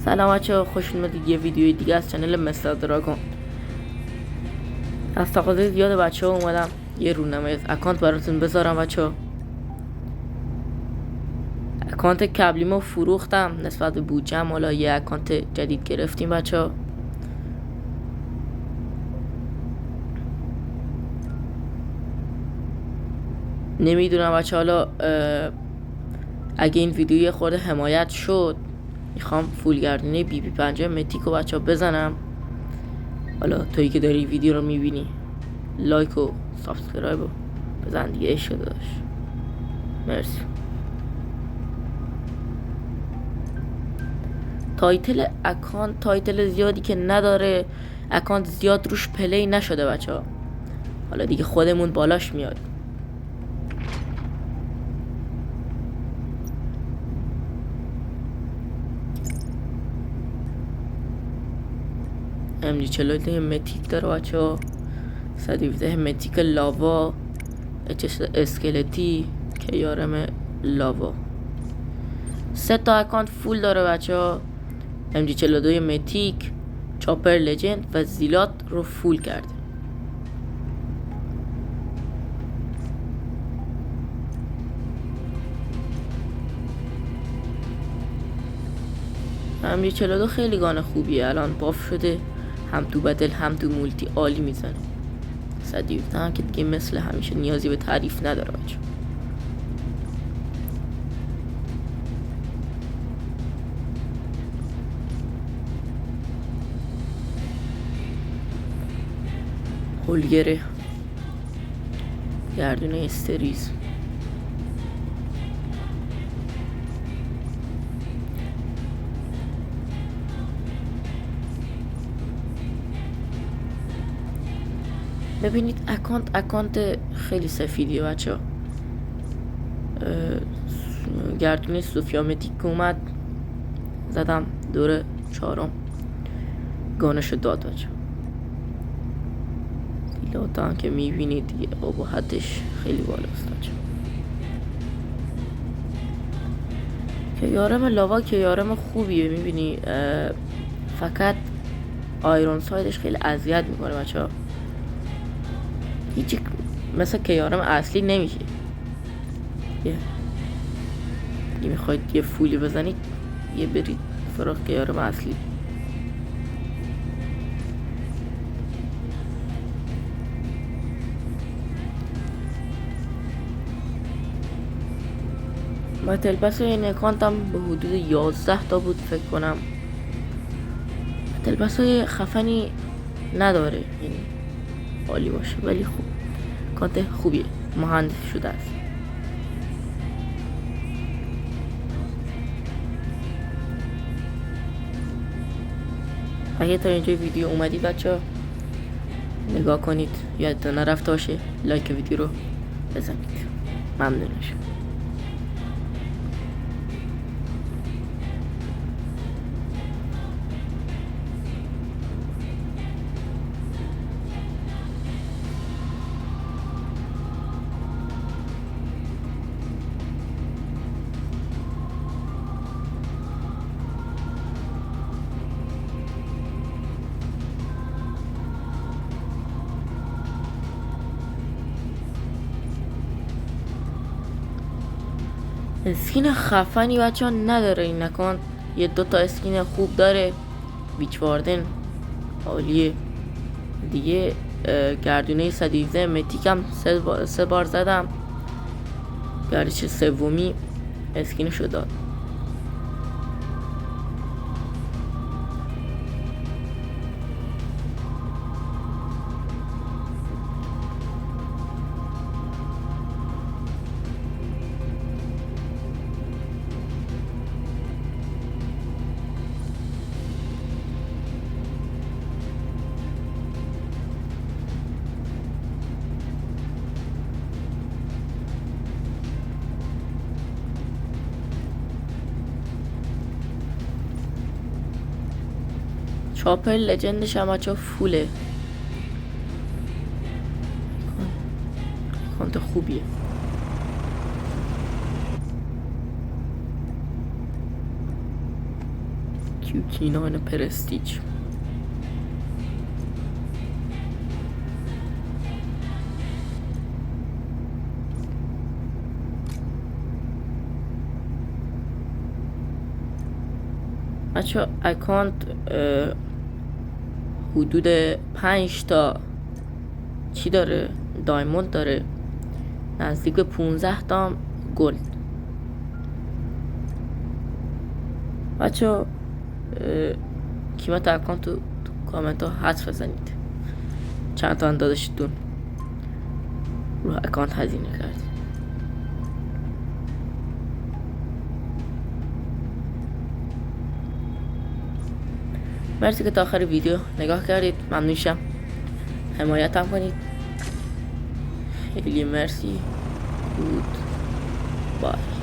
سلام بچه‌ها، خوش اومدید یه ویدیوی دیگه از چنل مستر دراگون. از تقاضای زیاد بچه‌ها اومدم یه رونمایی از اکانت براتون بذارم. بچه‌ها اکانت کبلیمو فروختم نسبت به بودجه‌ام، حالا یه اکانت جدید گرفتیم. بچه‌ها نمیدونم بچه‌ها، حالا اگه این ویدیو یه خورده حمایت شد میخوام فولگردونه بی 50 متیکو بچه‌ها بزنم. حالا تویی که داری ویدیو رو میبینی لایک و سابسکرایب رو بزن دیگه، عشق داداش. مرسی. تایتل اکانت تایتل زیادی که نداره، اکانت زیاد روش پلی نشده بچه‌ها، حالا دیگه خودمون بالاش میاد. MG 42 متیک داره بچه‌ها، 117 متیک لاوا، اچ اسکلتی، کیارم لاوا. 3 تا اکانت فول داره بچه‌ها. MG 42 متیک، چاپر لجند و زیلات رو فول کرده. MG 42 خیلی گانه خوبیه، الان باف شده، هم تو بتل هم تو مولتی عالی میزنه. 117 هم که دیگه مثل همیشه نیازی به تعریف نداره بچه. هولگره، گردونه استریز، ببینید اکانت خیلی سفیدیه بچه ها. گردونه سوفیامتیک اومد، زدم دور 4 گانشو داد بچه. زیلاتا هم که میبینید دیگه ابهتش خیلی بالاست بچه. کیارم لاوا کیارم خوبیه، میبینی فقط آیرون سایدش خیلی اذیت میکنه بچه ها، هیچی مثل کیارم اصلی نمیشه. یه میخواید یه فولی بزنید یه برید سراغ کیارم اصلی. بتل پس این اکانتم به حدود 11 تا بود فکر کنم. بتل پس های خفنی نداره، یعنی عالی باشه ولی خوب اکانت خوبیه، مهندس شده است. اگه تا اینجا ویدیو اومدید بچه نگاه کنید، یادتون نرفته باشه لایک ویدیو رو بزنید، ممنون میشم. اسکین خفنی بچه ها نداره این اکانت، یه 2 تا اسکین خوب داره. بیچ واردن عالیه دیگه. گردونه 117 متیکم 3 بار زدم، گردش سومی اسکینشو داد. چاپر لجندش هم بچه فوله، اکانت خوبیه. پیوکینان پرستیج. بچه اکانت حدود 5 تا چی داره؟ دایموند داره، نزدیک به 15 تا گلد. بچه قیمت اکانت تو کامنت ها حدس بزنید چند تا داداشتون رو اکانت هزینه کرد. مرسی که تا آخر ویدیو نگاه کردید، ممنونشم. حمایت هم کنید. خیلی مرسی. بود بای.